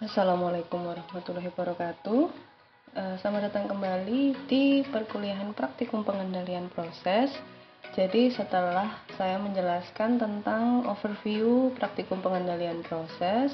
Assalamualaikum warahmatullahi wabarakatuh. Selamat datang kembali di perkuliahan praktikum pengendalian proses. Jadi setelah saya menjelaskan tentang overview praktikum pengendalian proses,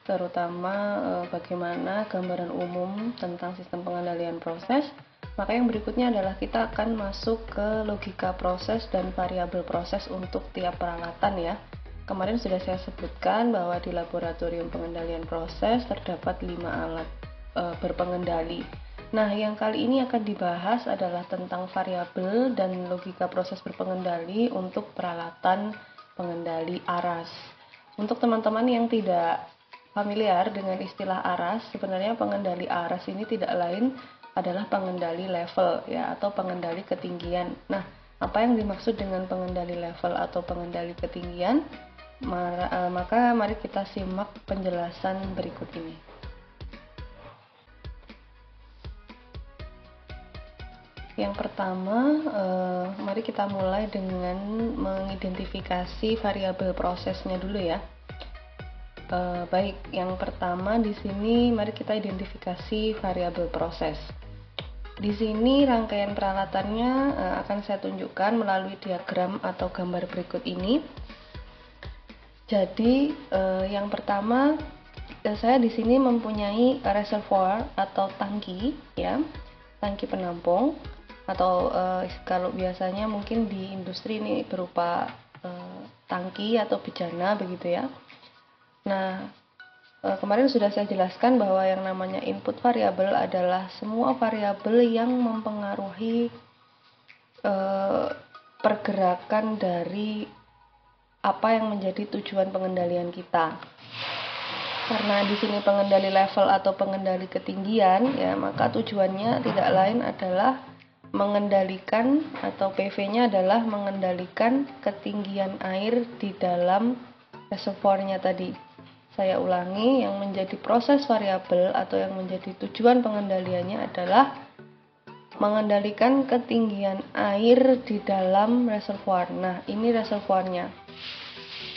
terutama bagaimana gambaran umum tentang sistem pengendalian proses, maka yang berikutnya adalah kita akan masuk ke logika proses dan variabel proses untuk tiap peralatan ya. Kemarin sudah saya sebutkan bahwa di laboratorium pengendalian proses terdapat 5 alat berpengendali. Nah, yang kali ini akan dibahas adalah tentang variabel dan logika proses berpengendali untuk peralatan pengendali aras. Untuk teman-teman yang tidak familiar dengan istilah aras, sebenarnya pengendali aras ini tidak lain adalah pengendali level ya, atau pengendali ketinggian. Nah, apa yang dimaksud dengan pengendali level atau pengendali ketinggian? Maka mari kita simak penjelasan berikut ini. Yang pertama, mari kita mulai dengan mengidentifikasi variabel prosesnya dulu ya. Baik, yang pertama di sini mari kita identifikasi variabel proses. Di sini rangkaian peralatannya akan saya tunjukkan melalui diagram atau gambar berikut ini. Jadi yang pertama saya di sini mempunyai reservoir atau tangki ya, tangki penampung atau kalau biasanya mungkin di industri ini berupa tangki atau bejana begitu ya. Nah, kemarin sudah saya jelaskan bahwa yang namanya input variabel adalah semua variabel yang mempengaruhi pergerakan dari apa yang menjadi tujuan pengendalian kita. Karena di sini pengendali level atau pengendali ketinggian ya, maka tujuannya tidak lain adalah mengendalikan atau PV-nya adalah mengendalikan ketinggian air di dalam reservoirnya tadi. Saya ulangi, yang menjadi proses variabel atau yang menjadi tujuan pengendaliannya adalah mengendalikan ketinggian air di dalam reservoir. Nah, ini reservoirnya.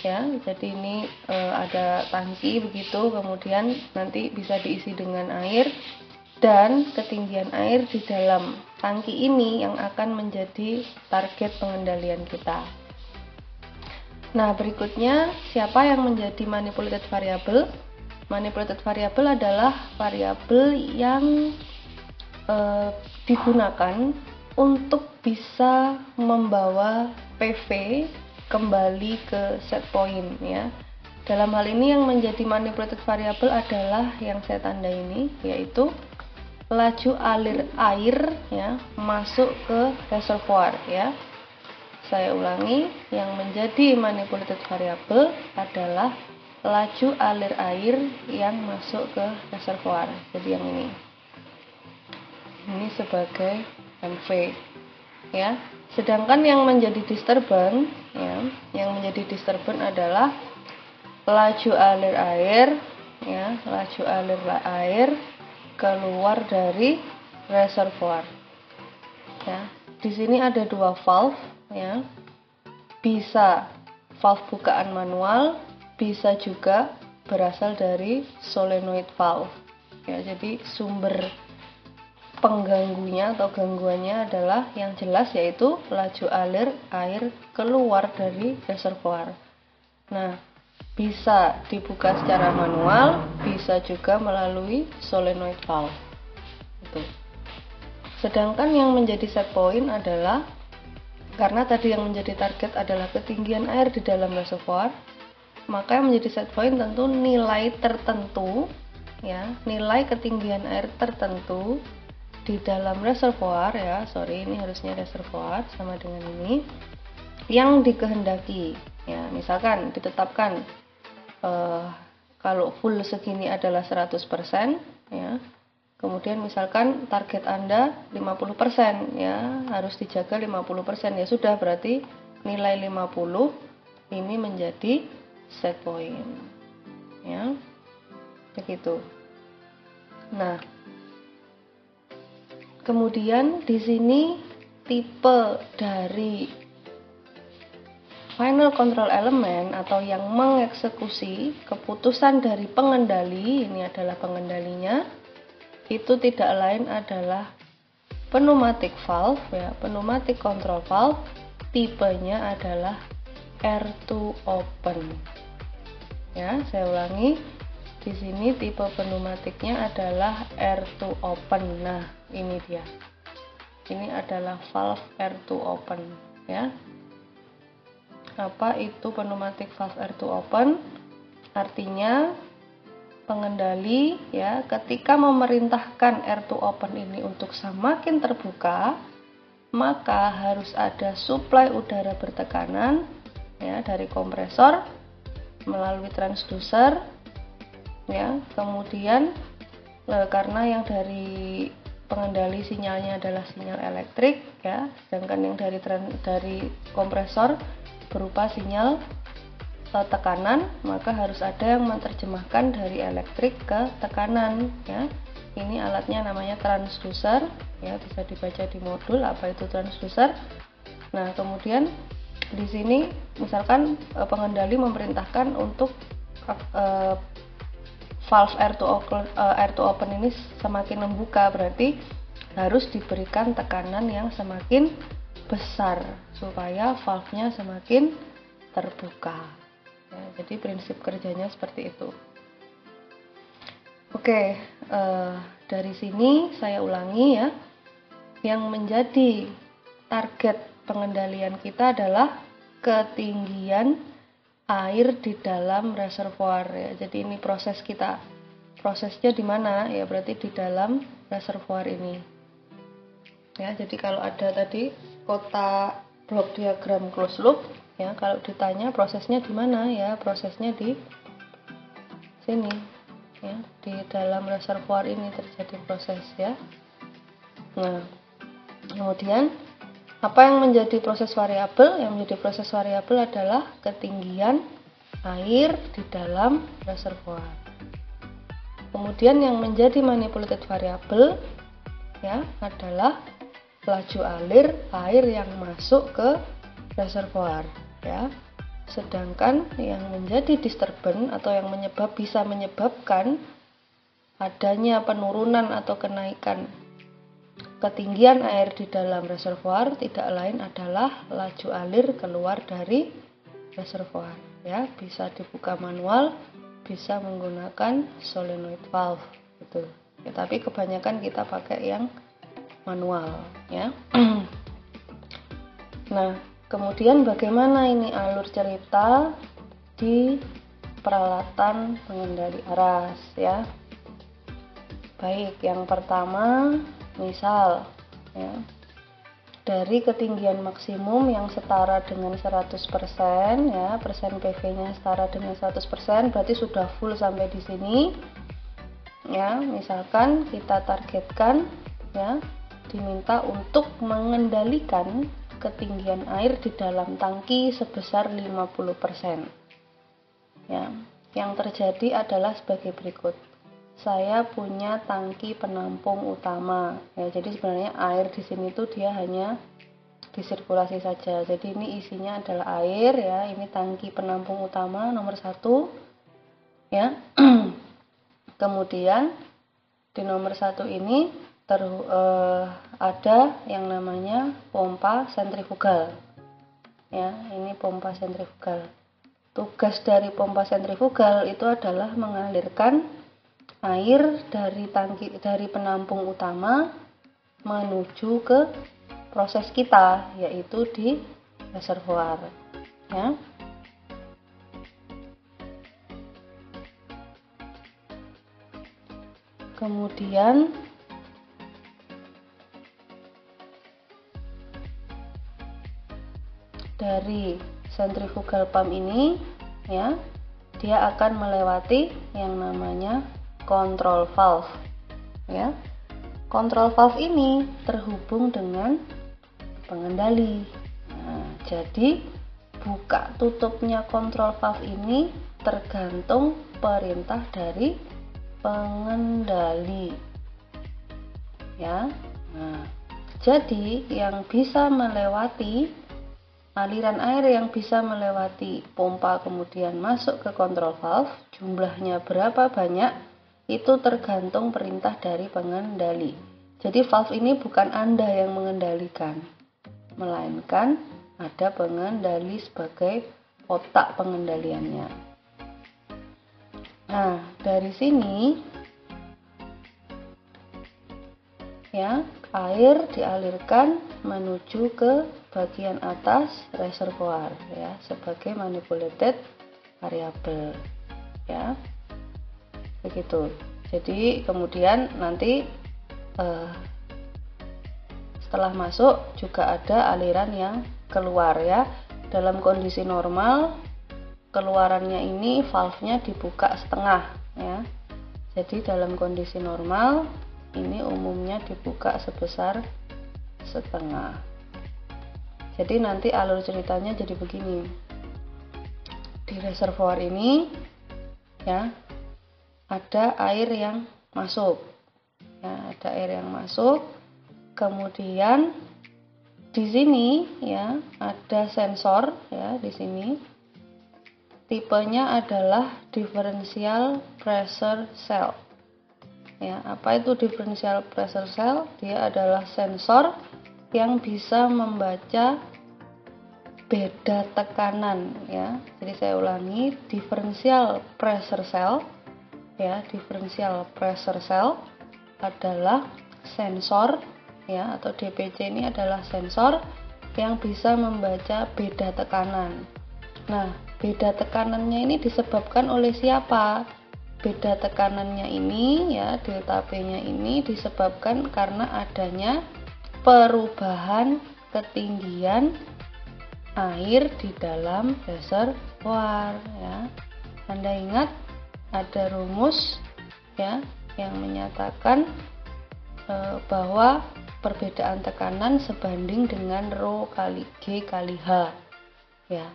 Ya, jadi ini ada tangki begitu, kemudian nanti bisa diisi dengan air dan ketinggian air di dalam tangki ini yang akan menjadi target pengendalian kita. Nah, berikutnya siapa yang menjadi manipulated variable? Manipulated variable adalah variabel yang digunakan untuk bisa membawa PV kembali ke set point ya. Dalam hal ini yang menjadi manipulated variable adalah yang saya tanda ini, yaitu laju alir air ya masuk ke reservoir ya. Saya ulangi, yang menjadi manipulated variable adalah laju alir air yang masuk ke reservoir. Jadi yang ini sebagai MV ya. Sedangkan yang menjadi disturbance ya, yang menjadi disturbance adalah laju alir air ya, laju alir air keluar dari reservoir. Ya, di sini ada dua valve ya. Bisa valve bukaan manual, bisa juga berasal dari solenoid valve. Ya, jadi sumber pengganggunya atau gangguannya adalah yang jelas yaitu laju alir air keluar dari reservoir. Nah, bisa dibuka secara manual, bisa juga melalui solenoid valve. Itu. Sedangkan yang menjadi set point adalah karena tadi yang menjadi target adalah ketinggian air di dalam reservoir, maka yang menjadi set point tentu nilai tertentu ya, nilai ketinggian air tertentu di dalam reservoir ya, ini harusnya reservoir sama dengan ini yang dikehendaki ya. Misalkan ditetapkan kalau full segini adalah 100% ya, kemudian misalkan target Anda 50% ya, harus dijaga 50% ya, sudah berarti nilai 50 ini menjadi set point ya, begitu. Nah, kemudian di sini tipe dari final control element atau yang mengeksekusi keputusan dari pengendali, ini adalah pengendalinya, itu tidak lain adalah pneumatic valve ya, pneumatic control valve, tipenya adalah R2 open. Ya, saya ulangi. Di sini tipe pneumatiknya adalah R2 open. Nah, ini dia. Ini adalah valve R2 open ya. Apa itu pneumatic valve R2 open? Artinya pengendali ya ketika memerintahkan R2 open ini untuk semakin terbuka, maka harus ada suplai udara bertekanan ya dari kompresor melalui transducer ya. Kemudian karena yang dari pengendali sinyalnya adalah sinyal elektrik ya, sedangkan yang dari kompresor berupa sinyal tekanan, maka harus ada yang menerjemahkan dari elektrik ke tekanan ya. Ini alatnya namanya transducer ya, bisa dibaca di modul apa itu transducer. Nah, kemudian di sini misalkan pengendali memerintahkan untuk valve R2 open ini semakin membuka, berarti harus diberikan tekanan yang semakin besar supaya valve-nya semakin terbuka. Ya, jadi prinsip kerjanya seperti itu. Oke, dari sini saya ulangi ya. Yang menjadi target pengendalian kita adalah ketinggian air di dalam reservoir ya. Jadi ini proses kita. Prosesnya di mana? Ya berarti di dalam reservoir ini. Ya, jadi kalau ada tadi kotak blok diagram closed loop ya, kalau ditanya prosesnya di mana ya, prosesnya di sini ya, di dalam reservoir ini terjadi proses ya. Nah, kemudian apa yang menjadi proses variabel? Yang menjadi proses variabel adalah ketinggian air di dalam reservoir. Kemudian yang menjadi manipulated variabel ya adalah laju alir air yang masuk ke reservoir ya. Sedangkan yang menjadi disturbance atau yang bisa menyebabkan adanya penurunan atau kenaikan ketinggian air di dalam reservoir tidak lain adalah laju alir keluar dari reservoir ya. Bisa dibuka manual, bisa menggunakan solenoid valve gitu. Ya, tapi kebanyakan kita pakai yang manual ya. Nah, kemudian bagaimana ini alur cerita di peralatan pengendali aras ya. Baik, yang pertama misal ya, dari ketinggian maksimum yang setara dengan 100% ya, persen PV-nya setara dengan 100%, berarti sudah full sampai di sini ya. Misalkan kita targetkan ya, diminta untuk mengendalikan ketinggian air di dalam tangki sebesar 50% ya. Yang terjadi adalah sebagai berikut. Saya punya tangki penampung utama ya, jadi sebenarnya air di sini tuh dia hanya disirkulasi saja. Jadi ini isinya adalah air ya. Ini tangki penampung utama nomor 1 ya. Kemudian di nomor 1 ini ada yang namanya pompa sentrifugal ya. Ini pompa sentrifugal. Tugas dari pompa sentrifugal itu adalah mengalirkan air dari penampung utama menuju ke proses kita, yaitu di reservoir ya. Kemudian dari centrifugal pump ini ya, dia akan melewati yang namanya control valve ya. Control valve ini terhubung dengan pengendali. Nah, jadi buka tutupnya control valve ini tergantung perintah dari pengendali ya. Nah, jadi yang bisa melewati aliran air yang bisa melewati pompa kemudian masuk ke kontrol valve, jumlahnya berapa banyak, itu tergantung perintah dari pengendali. Jadi valve ini bukan Anda yang mengendalikan, melainkan ada pengendali sebagai otak pengendaliannya. Nah, dari sini ya, air dialirkan menuju ke bagian atas reservoir ya, sebagai manipulated variable ya. Begitu. Jadi kemudian nanti setelah masuk juga ada aliran yang keluar ya. Dalam kondisi normal keluarannya ini valve-nya dibuka setengah ya. Jadi dalam kondisi normal ini umumnya dibuka sebesar setengah. Jadi nanti alur ceritanya jadi begini. Di reservoir ini ya ada air yang masuk. Ya, ada air yang masuk. Kemudian di sini ya ada sensor ya di sini. Tipenya adalah differential pressure cell. Ya, apa itu differential pressure cell? Dia adalah sensor yang bisa membaca beda tekanan ya. Jadi saya ulangi, differential pressure cell ya, differential pressure cell adalah sensor ya, atau DPC ini adalah sensor yang bisa membaca beda tekanan. Nah, beda tekanannya ini disebabkan oleh siapa? Beda tekanannya ini ya, delta P-nya ini disebabkan karena adanya perubahan ketinggian air di dalam reservoir ya. Anda ingat ada rumus ya yang menyatakan bahwa perbedaan tekanan sebanding dengan rho kali G kali H ya.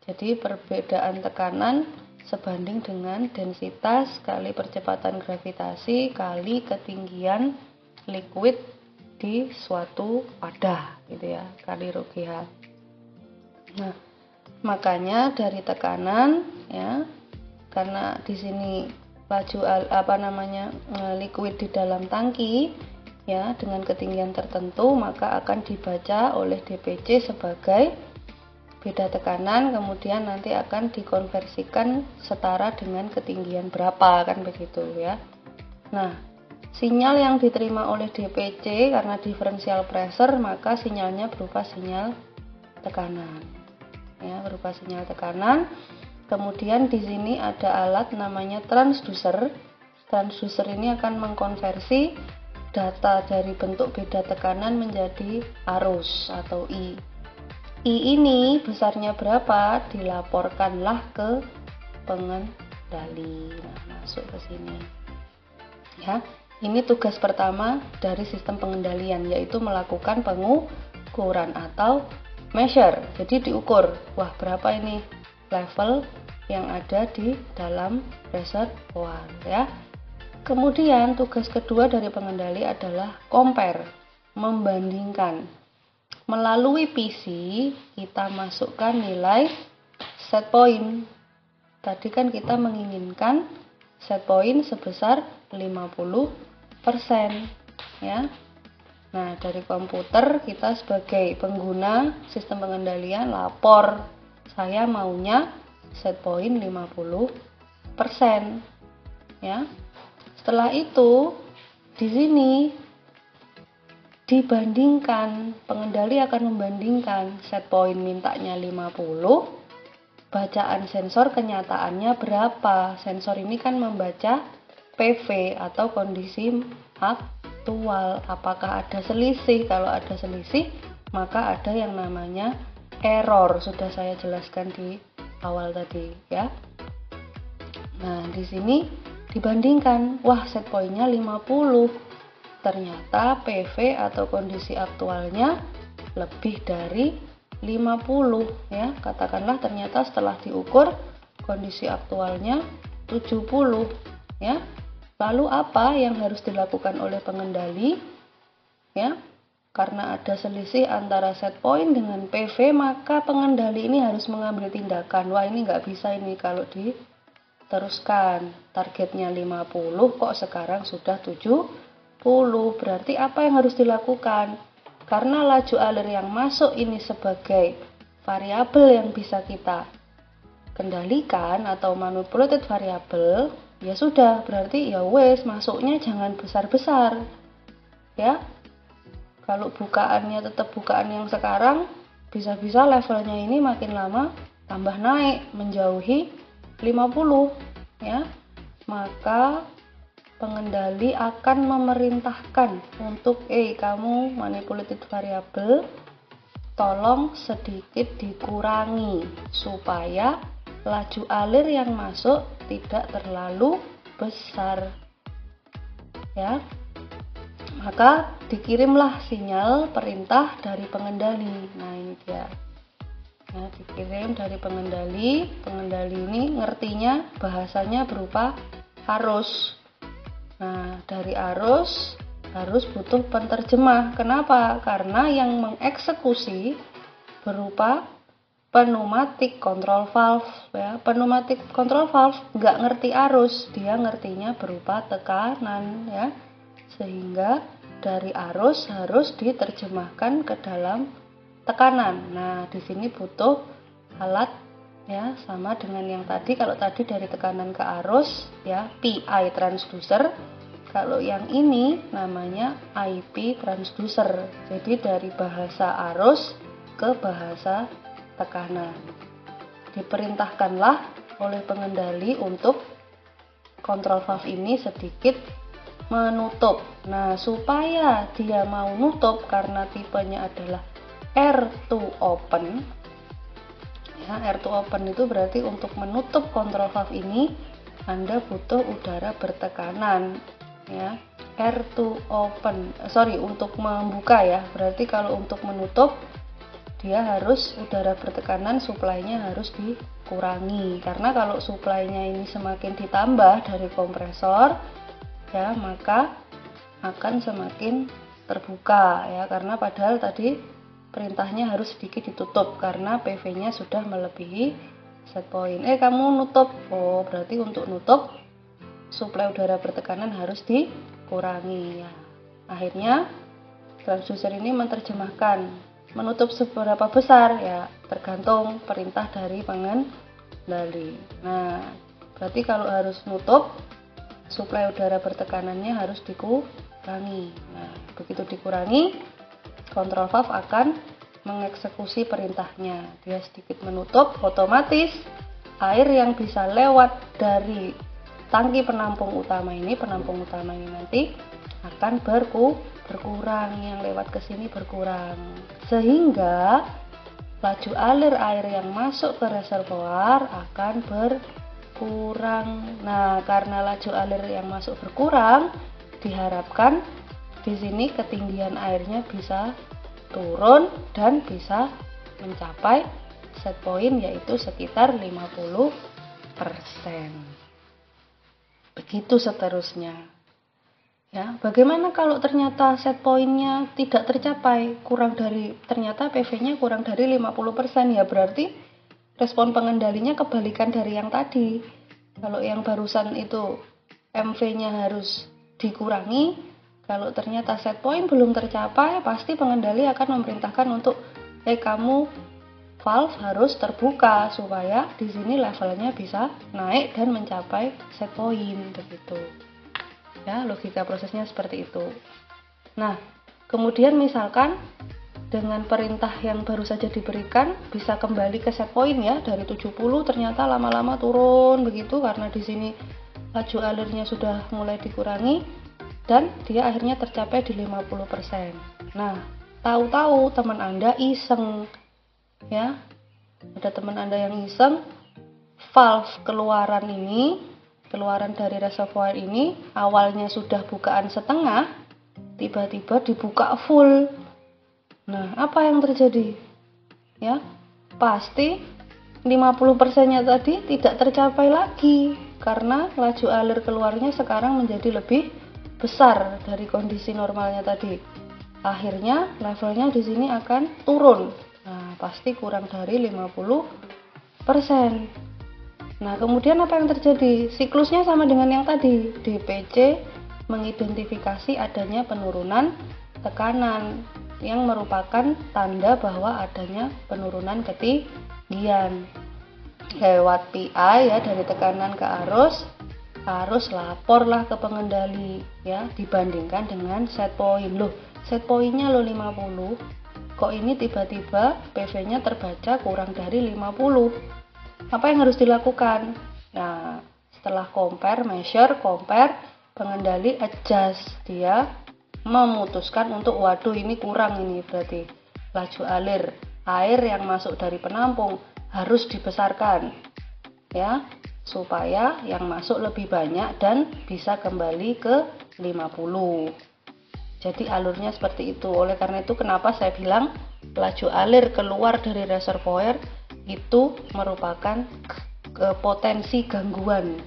Jadi perbedaan tekanan sebanding dengan densitas kali percepatan gravitasi kali ketinggian liquid di suatu wadah gitu ya, kali rho GH. Nah, makanya dari tekanan ya, karena di sini laju liquid di dalam tangki ya dengan ketinggian tertentu, maka akan dibaca oleh DPC sebagai beda tekanan, kemudian nanti akan dikonversikan setara dengan ketinggian berapa, kan begitu ya. Nah, sinyal yang diterima oleh DPC karena differential pressure, maka sinyalnya berupa sinyal tekanan ya, berupa sinyal tekanan. Kemudian di sini ada alat namanya transducer. Transducer ini akan mengkonversi data dari bentuk beda tekanan menjadi arus atau I. I ini besarnya berapa dilaporkanlah ke pengendali. Nah, masuk ke sini. Ya, ini tugas pertama dari sistem pengendalian, yaitu melakukan pengukuran atau measure. Jadi diukur, wah berapa ini level yang ada di dalam reservoir ya. Kemudian tugas kedua dari pengendali adalah compare, membandingkan. Melalui PC kita masukkan nilai set point. Tadi kan kita menginginkan set point sebesar 50% ya. Nah, dari komputer kita sebagai pengguna sistem pengendalian lapor, saya maunya set point 50% ya. Setelah itu di sini dibandingkan, pengendali akan membandingkan set point mintanya 50, bacaan sensor kenyataannya berapa. Sensor ini kan membaca PV atau kondisi aktual. Apakah ada selisih? Kalau ada selisih, maka ada yang namanya error. Sudah saya jelaskan di awal tadi ya. Nah, di sini dibandingkan, wah set pointnya 50. Ternyata PV atau kondisi aktualnya lebih dari 50 ya. Katakanlah ternyata setelah diukur kondisi aktualnya 70 ya. Lalu apa yang harus dilakukan oleh pengendali ya? karena ada selisih antara set point dengan PV, maka pengendali ini harus mengambil tindakan. Wah, ini nggak bisa ini kalau diteruskan. Targetnya 50, kok sekarang sudah 70. Berarti apa yang harus dilakukan? Karena laju alir yang masuk ini sebagai variabel yang bisa kita kendalikan atau manipulated variable, ya sudah, berarti ya wes, masuknya jangan besar-besar. Ya. Kalau bukaannya tetap bukaan yang sekarang, bisa-bisa levelnya ini makin lama tambah naik menjauhi 50, ya. Maka pengendali akan memerintahkan untuk kamu manipulated variable tolong sedikit dikurangi supaya laju alir yang masuk tidak terlalu besar, ya. Maka dikirimlah sinyal perintah dari pengendali. Nah, ini dia. Nah, dikirim dari pengendali. Pengendali ini ngertinya bahasanya berupa arus. Nah, dari arus butuh penerjemah. Kenapa? Karena yang mengeksekusi berupa pneumatic control valve, ya. Pneumatic control valve nggak ngerti arus, dia ngertinya berupa tekanan, ya. Sehingga dari arus harus diterjemahkan ke dalam tekanan. Nah, di sini butuh alat, ya, sama dengan yang tadi. Kalau tadi dari tekanan ke arus, ya, PI transducer. Kalau yang ini namanya IP transducer. Jadi dari bahasa arus ke bahasa tekanan. Diperintahkanlah oleh pengendali untuk kontrol valve ini sedikit menutup. Nah, supaya dia mau nutup karena tipenya adalah R2 open. Ya, R2 open itu berarti untuk menutup kontrol valve ini Anda butuh udara bertekanan, ya. R2 open. Untuk membuka, ya. Berarti kalau untuk menutup dia harus udara bertekanan, suplainya harus dikurangi. Karena kalau suplainya ini semakin ditambah dari kompresor, ya, maka akan semakin terbuka, ya, karena padahal tadi perintahnya harus sedikit ditutup karena PV-nya sudah melebihi set point. Kamu nutup. Oh, berarti untuk nutup suplai udara bertekanan harus dikurangi, ya. Akhirnya transducer ini menerjemahkan menutup seberapa besar, ya, tergantung perintah dari pengendali. Nah, berarti kalau harus nutup, suplai udara bertekanannya harus dikurangi. Nah, begitu dikurangi, kontrol valve akan mengeksekusi perintahnya. Dia sedikit menutup, otomatis air yang bisa lewat dari tangki penampung utama ini nanti akan berkurang, yang lewat ke sini berkurang. Sehingga laju alir air yang masuk ke reservoir akan berkurang. Nah, karena laju alir yang masuk berkurang, diharapkan di sini ketinggian airnya bisa turun dan bisa mencapai set point, yaitu sekitar 50%. Begitu seterusnya. Ya, bagaimana kalau ternyata set point-nya tidak tercapai, ternyata PV-nya kurang dari 50%, ya berarti respon pengendalinya kebalikan dari yang tadi. Kalau yang barusan itu MV-nya harus dikurangi, kalau ternyata set point belum tercapai, pasti pengendali akan memerintahkan untuk kamu valve harus terbuka supaya di sini levelnya bisa naik dan mencapai set point, begitu. Ya, logika prosesnya seperti itu. Nah, kemudian misalkan dengan perintah yang baru saja diberikan bisa kembali ke set point, ya, dari 70 ternyata lama-lama turun begitu karena di sini laju alirnya sudah mulai dikurangi dan dia akhirnya tercapai di 50%. Nah, tahu-tahu teman Anda iseng, ya. Ada teman Anda yang iseng, valve keluaran dari reservoir ini awalnya sudah bukaan setengah, tiba-tiba dibuka full. Nah, apa yang terjadi? Ya, pasti 50%-nya tadi tidak tercapai lagi karena laju alir keluarnya sekarang menjadi lebih besar dari kondisi normalnya tadi. akhirnya levelnya di sini akan turun. Nah, pasti kurang dari 50%. Nah, kemudian apa yang terjadi? Siklusnya sama dengan yang tadi. DPC mengidentifikasi adanya penurunan tekanan yang merupakan tanda bahwa adanya penurunan ketinggian. Lewat PI ya, dari tekanan ke arus laporlah ke pengendali ya, dibandingkan dengan set point. Loh, set pointnya lo 50, kok ini tiba-tiba PV-nya terbaca kurang dari 50. Apa yang harus dilakukan? Nah, setelah compare, measure, compare, pengendali adjust, dia memutuskan untuk waduh ini kurang, ini berarti laju alir air yang masuk dari penampung harus dibesarkan ya, supaya yang masuk lebih banyak dan bisa kembali ke 50. Jadi alurnya seperti itu. Oleh karena itu kenapa saya bilang laju alir keluar dari reservoir itu merupakan potensi gangguan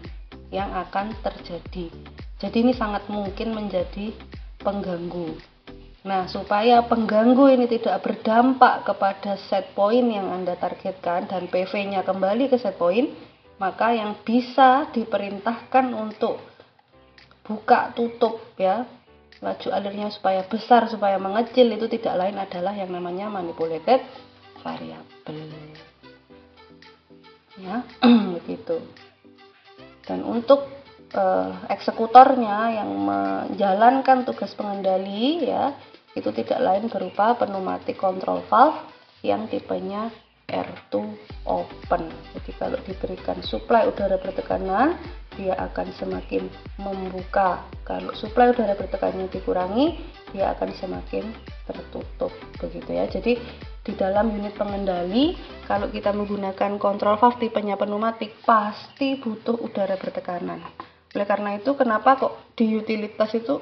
yang akan terjadi. Jadi ini sangat mungkin menjadi pengganggu. Nah, supaya pengganggu ini tidak berdampak kepada set point yang Anda targetkan dan PV-nya kembali ke set point, maka yang bisa diperintahkan untuk buka tutup ya, laju alirnya supaya besar, supaya mengecil, itu tidak lain adalah yang namanya manipulated variable. Ya, begitu. Dan untuk eksekutornya yang menjalankan tugas pengendali ya, itu tidak lain berupa pneumatic control valve yang tipenya R2 open. Jadi kalau diberikan suplai udara bertekanan, dia akan semakin membuka. Kalau suplai udara bertekanannya dikurangi, dia akan semakin tertutup, begitu ya. Jadi di dalam unit pengendali, kalau kita menggunakan control valve tipenya pneumatik, pasti butuh udara bertekanan. Oleh karena itu, kenapa kok di utilitas itu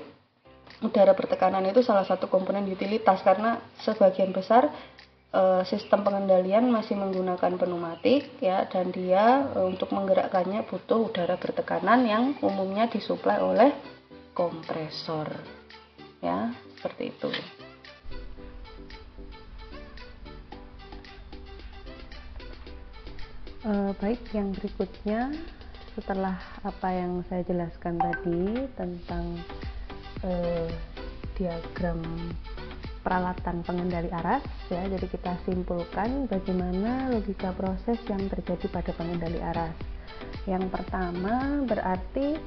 udara bertekanan itu salah satu komponen utilitas, karena sebagian besar sistem pengendalian masih menggunakan pneumatik ya, dan dia untuk menggerakkannya butuh udara bertekanan yang umumnya disuplai oleh kompresor ya, seperti itu. Baik, yang berikutnya setelah apa yang saya jelaskan tadi tentang diagram peralatan pengendali aras ya, jadi kita simpulkan bagaimana logika proses yang terjadi pada pengendali aras. Yang pertama berarti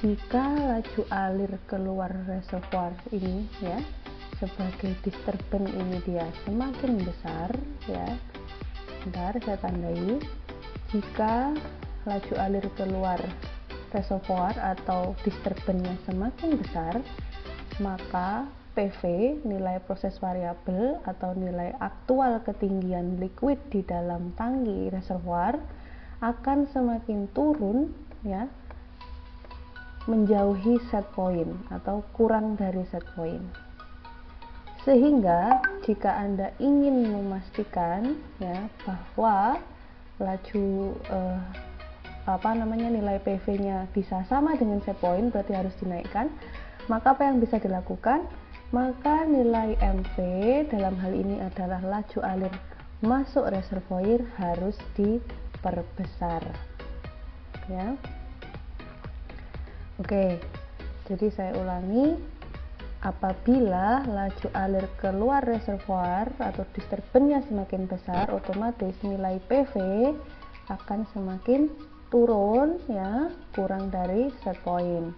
jika laju alir keluar reservoir ini ya sebagai disturbance ini dia semakin besar ya, bentar saya tandai, jika laju alir keluar reservoir atau disturbance-nya semakin besar, maka PV, nilai proses variabel atau nilai aktual ketinggian liquid di dalam tangki reservoir, akan semakin turun ya, menjauhi set point atau kurang dari set point. Sehingga jika Anda ingin memastikan ya bahwa laju nilai PV-nya bisa sama dengan set point, berarti harus dinaikkan. Maka apa yang bisa dilakukan? Maka nilai MP dalam hal ini adalah laju alir masuk reservoir harus diperbesar. Ya. Oke. Jadi saya ulangi, apabila laju alir keluar reservoir atau disturbance-nya semakin besar, otomatis nilai PV akan semakin turun ya, kurang dari set point.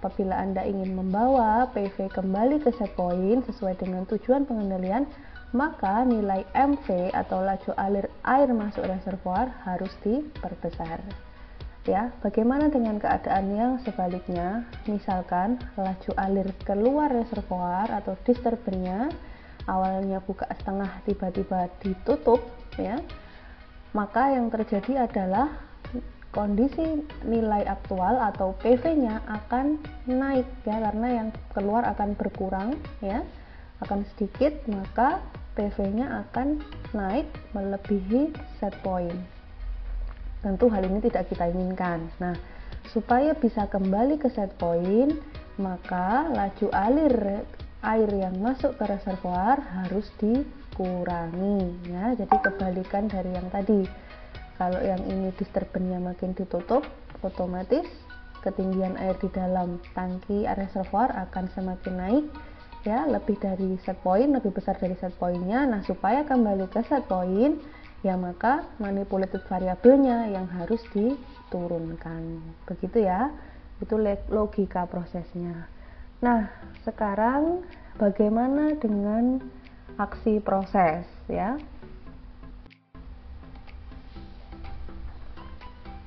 Apabila Anda ingin membawa PV kembali ke set point sesuai dengan tujuan pengendalian, maka nilai MV atau laju alir air masuk reservoir harus diperbesar. Ya, bagaimana dengan keadaan yang sebaliknya? Misalkan laju alir keluar reservoir atau disturbance-nya awalnya buka setengah tiba-tiba ditutup ya, maka yang terjadi adalah kondisi nilai aktual atau PV-nya akan naik ya, karena yang keluar akan berkurang ya, akan sedikit, maka PV-nya akan naik melebihi set point. Tentu hal ini tidak kita inginkan. Nah, supaya bisa kembali ke set point, maka laju alir air yang masuk ke reservoir harus dikurangi ya. Jadi kebalikan dari yang tadi. Kalau yang ini disturbannya makin ditutup, otomatis ketinggian air di dalam tangki reservoir akan semakin naik ya, lebih dari set point, lebih besar dari set pointnya. Nah, supaya kembali ke set point ya, maka manipulated variabelnya yang harus diturunkan. Begitu ya, itu logika prosesnya. Nah, sekarang bagaimana dengan aksi proses ya?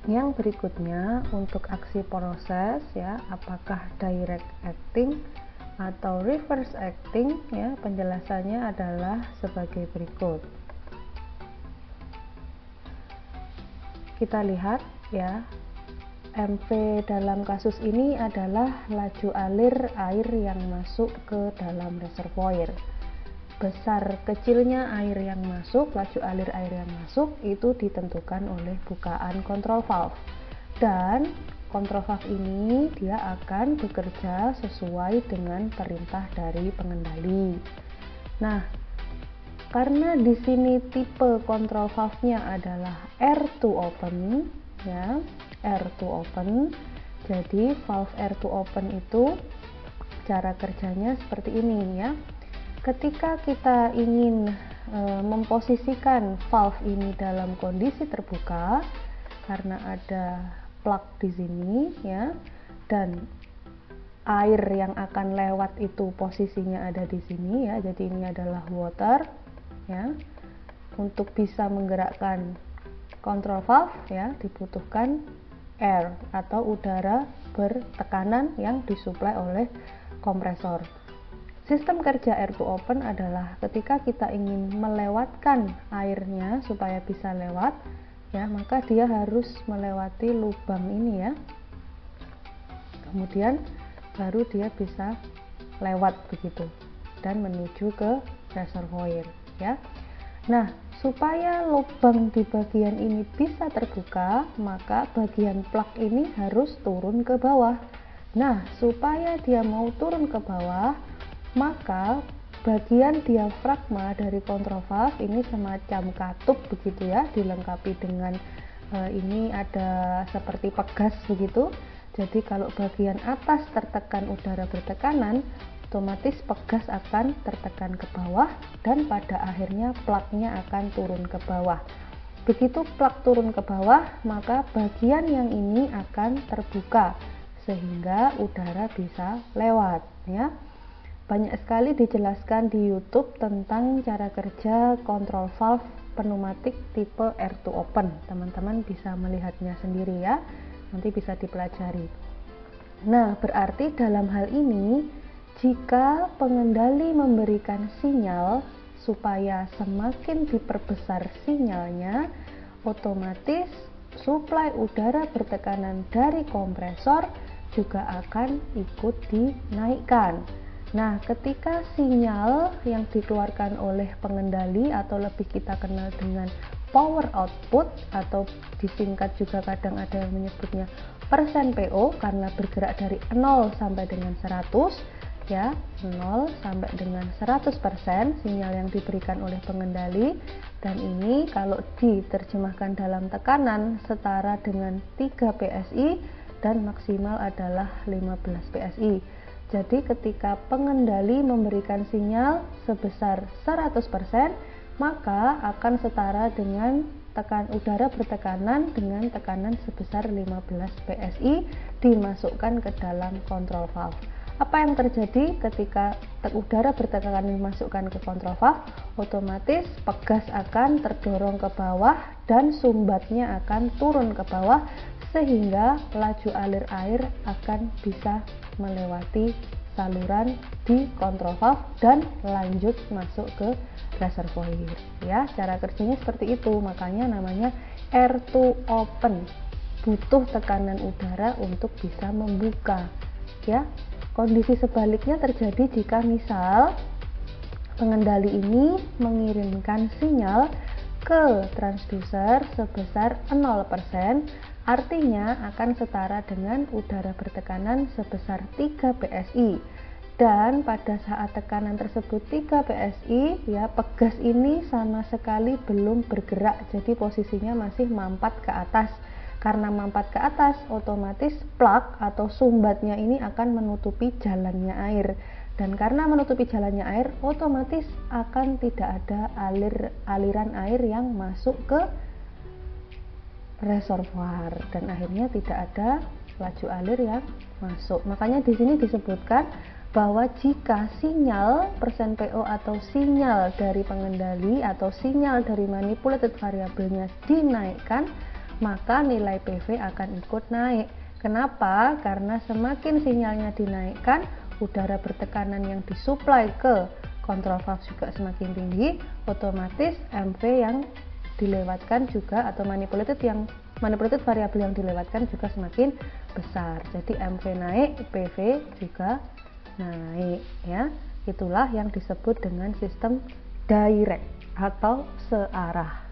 Yang berikutnya untuk aksi proses ya, apakah direct acting atau reverse acting ya, penjelasannya adalah sebagai berikut. Kita lihat ya, MV dalam kasus ini adalah laju alir air yang masuk ke dalam reservoir. Besar kecilnya air yang masuk, laju alir air yang masuk itu ditentukan oleh bukaan kontrol valve. Dan kontrol valve ini dia akan bekerja sesuai dengan perintah dari pengendali. Nah, karena di sini tipe kontrol valve-nya adalah air to open ya, air to open. Jadi valve air to open itu cara kerjanya seperti ini ya. Ketika kita ingin memposisikan valve ini dalam kondisi terbuka karena ada plug di sini ya, dan air yang akan lewat itu posisinya ada di sini ya. Jadi ini adalah water ya. Untuk bisa menggerakkan kontrol valve ya, dibutuhkan air atau udara bertekanan yang disuplai oleh kompresor. Sistem kerja air to open adalah ketika kita ingin melewatkan airnya supaya bisa lewat ya, maka dia harus melewati lubang ini ya. Kemudian baru dia bisa lewat begitu dan menuju ke reservoir ya. Nah, supaya lubang di bagian ini bisa terbuka, maka bagian plug ini harus turun ke bawah. Nah, supaya dia mau turun ke bawah, maka bagian diafragma dari kontrol valve ini semacam katup begitu ya, dilengkapi dengan ini ada seperti pegas begitu. Jadi kalau bagian atas tertekan udara bertekanan, otomatis pegas akan tertekan ke bawah dan pada akhirnya plugnya akan turun ke bawah. Begitu plug turun ke bawah, maka bagian yang ini akan terbuka sehingga udara bisa lewat ya. Banyak sekali dijelaskan di YouTube tentang cara kerja kontrol valve pneumatik tipe air to open. Teman-teman bisa melihatnya sendiri ya, nanti bisa dipelajari. Nah, berarti dalam hal ini jika pengendali memberikan sinyal supaya semakin diperbesar sinyalnya, otomatis suplai udara bertekanan dari kompresor juga akan ikut dinaikkan. Nah, ketika sinyal yang dikeluarkan oleh pengendali atau lebih kita kenal dengan power output atau disingkat juga kadang ada yang menyebutnya persen PO karena bergerak dari 0 sampai dengan 100 ya, 0 sampai dengan 100% sinyal yang diberikan oleh pengendali, dan ini kalau diterjemahkan dalam tekanan setara dengan 3 PSI dan maksimal adalah 15 PSI. Jadi ketika pengendali memberikan sinyal sebesar 100%, maka akan setara dengan udara bertekanan dengan tekanan sebesar 15 PSI dimasukkan ke dalam kontrol valve. Apa yang terjadi ketika udara bertekanan dimasukkan ke kontrol valve? Otomatis pegas akan terdorong ke bawah dan sumbatnya akan turun ke bawah sehingga laju alir air akan bisa melewati saluran di kontrol valve dan lanjut masuk ke reservoir ya. Cara kerjanya seperti itu, makanya namanya air to open, butuh tekanan udara untuk bisa membuka ya. Kondisi sebaliknya terjadi jika misal pengendali ini mengirimkan sinyal ke transducer sebesar 0%, artinya akan setara dengan udara bertekanan sebesar 3 PSI. Dan pada saat tekanan tersebut 3 PSI, ya, pegas ini sama sekali belum bergerak, jadi posisinya masih mampat ke atas. Karena mampat ke atas, otomatis plug atau sumbatnya ini akan menutupi jalannya air. Dan karena menutupi jalannya air, otomatis akan tidak ada aliran air yang masuk ke reservoir, dan akhirnya tidak ada laju alir yang masuk. Makanya di sini disebutkan bahwa jika sinyal persen PO atau sinyal dari pengendali atau sinyal dari manipulated variabelnya dinaikkan, maka nilai PV akan ikut naik. Kenapa? Karena semakin sinyalnya dinaikkan, udara bertekanan yang disuplai ke kontrol valve juga semakin tinggi, otomatis MV yang dilewatkan juga atau manipulated variabel yang dilewatkan juga semakin besar. Jadi MV naik, PV juga naik, ya. Itulah yang disebut dengan sistem direct atau searah.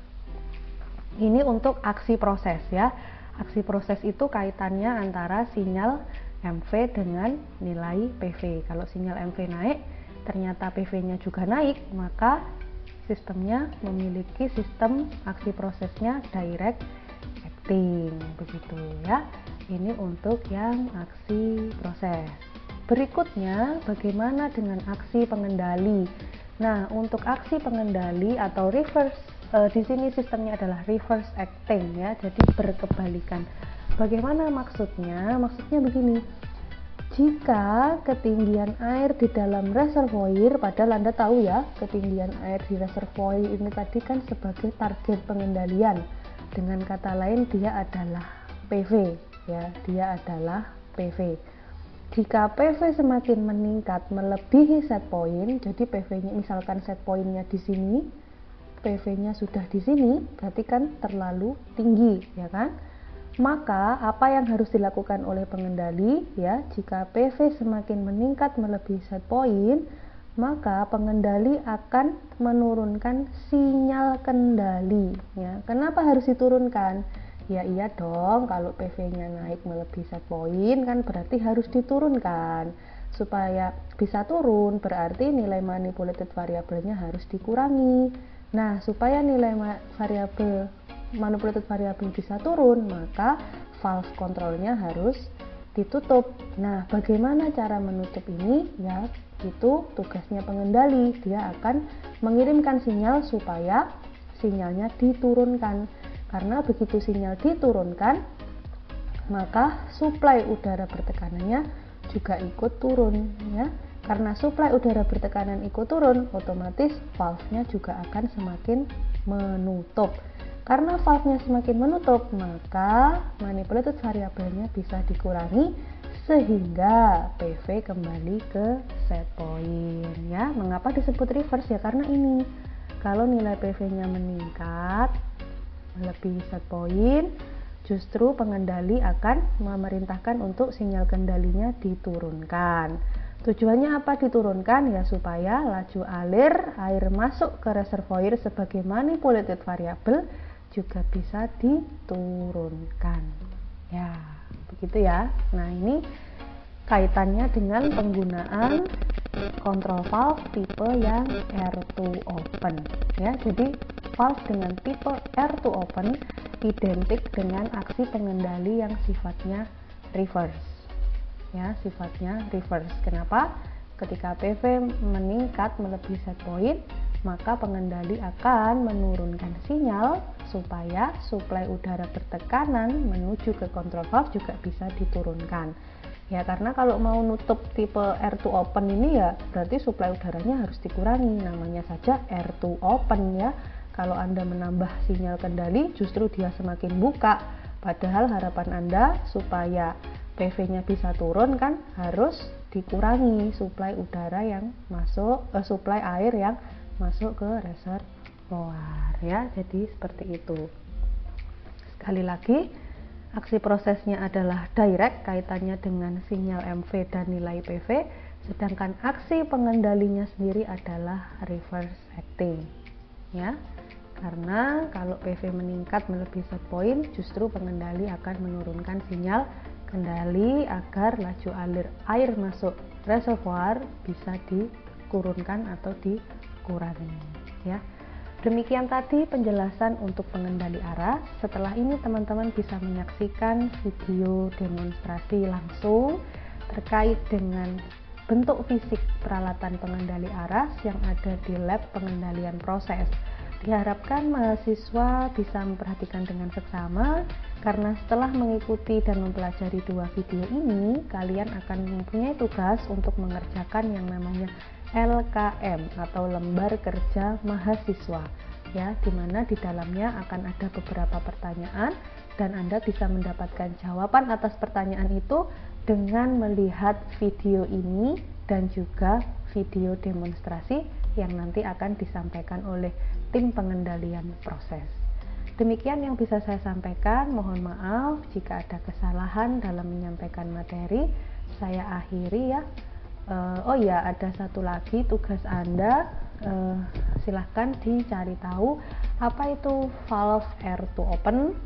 Ini untuk aksi proses, ya. Aksi proses itu kaitannya antara sinyal MV dengan nilai PV. Kalau sinyal MV naik, ternyata PV-nya juga naik, maka sistemnya memiliki sistem aksi prosesnya direct acting, begitu, ya. Ini untuk yang aksi proses. Berikutnya, bagaimana dengan aksi pengendali? Nah, untuk aksi pengendali atau reverse, di sini sistemnya adalah reverse acting, ya, jadi berkebalikan. Bagaimana maksudnya? Maksudnya begini. Jika ketinggian air di dalam reservoir, padahal Anda tahu ya, ketinggian air di reservoir ini tadi kan sebagai target pengendalian. Dengan kata lain, dia adalah PV, ya, dia adalah PV. Jika PV semakin meningkat melebihi set point, jadi PV-nya misalkan set point-nya di sini, PV-nya sudah di sini, berarti kan terlalu tinggi, ya kan? Maka apa yang harus dilakukan oleh pengendali, ya, jika PV semakin meningkat melebihi set point, maka pengendali akan menurunkan sinyal kendali, ya. Kenapa harus diturunkan? Ya iya dong, kalau PV-nya naik melebihi set point kan berarti harus diturunkan. Supaya bisa turun berarti nilai manipulated variabelnya harus dikurangi. Nah, supaya nilai manipulated variabel bisa turun, maka valve kontrolnya harus ditutup. Nah, bagaimana cara menutup ini? Ya, itu tugasnya pengendali. Dia akan mengirimkan sinyal supaya sinyalnya diturunkan. Karena begitu sinyal diturunkan, maka suplai udara bertekanannya juga ikut turun, ya. Karena suplai udara bertekanan ikut turun, otomatis valve-nya juga akan semakin menutup. Karena valve-nya semakin menutup, maka manipulated variabelnya bisa dikurangi sehingga PV kembali ke set point, ya. Mengapa disebut reverse? Ya karena ini, kalau nilai PV-nya meningkat lebih set point, justru pengendali akan memerintahkan untuk sinyal kendalinya diturunkan. Tujuannya apa diturunkan? Ya supaya laju alir air masuk ke reservoir sebagai manipulated variable juga bisa diturunkan. Ya, begitu ya. Nah, ini kaitannya dengan penggunaan kontrol valve tipe yang R2 open, ya. Jadi valve dengan tipe R2 open identik dengan aksi pengendali yang sifatnya reverse, ya, sifatnya reverse. Kenapa? Ketika PV meningkat melebihi set point, maka pengendali akan menurunkan sinyal supaya suplai udara bertekanan menuju ke kontrol valve juga bisa diturunkan. Ya, karena kalau mau nutup tipe R2 open ini ya berarti suplai udaranya harus dikurangi, namanya saja R2 open, ya. Kalau Anda menambah sinyal kendali justru dia semakin buka, padahal harapan Anda supaya PV-nya bisa turun kan harus dikurangi suplai udara yang masuk, suplai air yang masuk ke reservoir, ya. Jadi seperti itu. Sekali lagi, aksi prosesnya adalah direct, kaitannya dengan sinyal MV dan nilai PV, sedangkan aksi pengendalinya sendiri adalah reverse acting, ya. Karena kalau PV meningkat melebihi set point, justru pengendali akan menurunkan sinyal kendali agar laju alir air masuk reservoir bisa dikurunkan atau dikurangi ya. Demikian tadi penjelasan untuk pengendali arah. Setelah ini teman-teman bisa menyaksikan video demonstrasi langsung terkait dengan bentuk fisik peralatan pengendali arah yang ada di lab pengendalian proses. Diharapkan mahasiswa bisa memperhatikan dengan seksama, karena setelah mengikuti dan mempelajari dua video ini, kalian akan mempunyai tugas untuk mengerjakan yang namanya LKM atau lembar kerja mahasiswa ya, dimana di dalamnya akan ada beberapa pertanyaan dan Anda bisa mendapatkan jawaban atas pertanyaan itu dengan melihat video ini dan juga video demonstrasi yang nanti akan disampaikan oleh tim pengendalian proses. Demikian yang bisa saya sampaikan, mohon maaf jika ada kesalahan dalam menyampaikan materi. Saya akhiri ya. Oh ya, ada satu lagi tugas Anda, silahkan dicari tahu apa itu valve air to open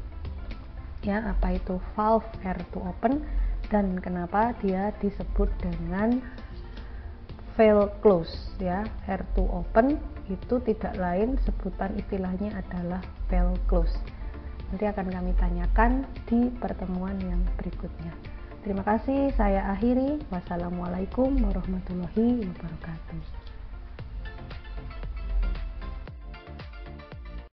ya, apa itu valve air to open dan kenapa dia disebut dengan valve close ya. Air to open itu tidak lain, sebutan istilahnya adalah valve close. Nanti akan kami tanyakan di pertemuan yang berikutnya. Terima kasih, saya akhiri. Wassalamualaikum warahmatullahi wabarakatuh.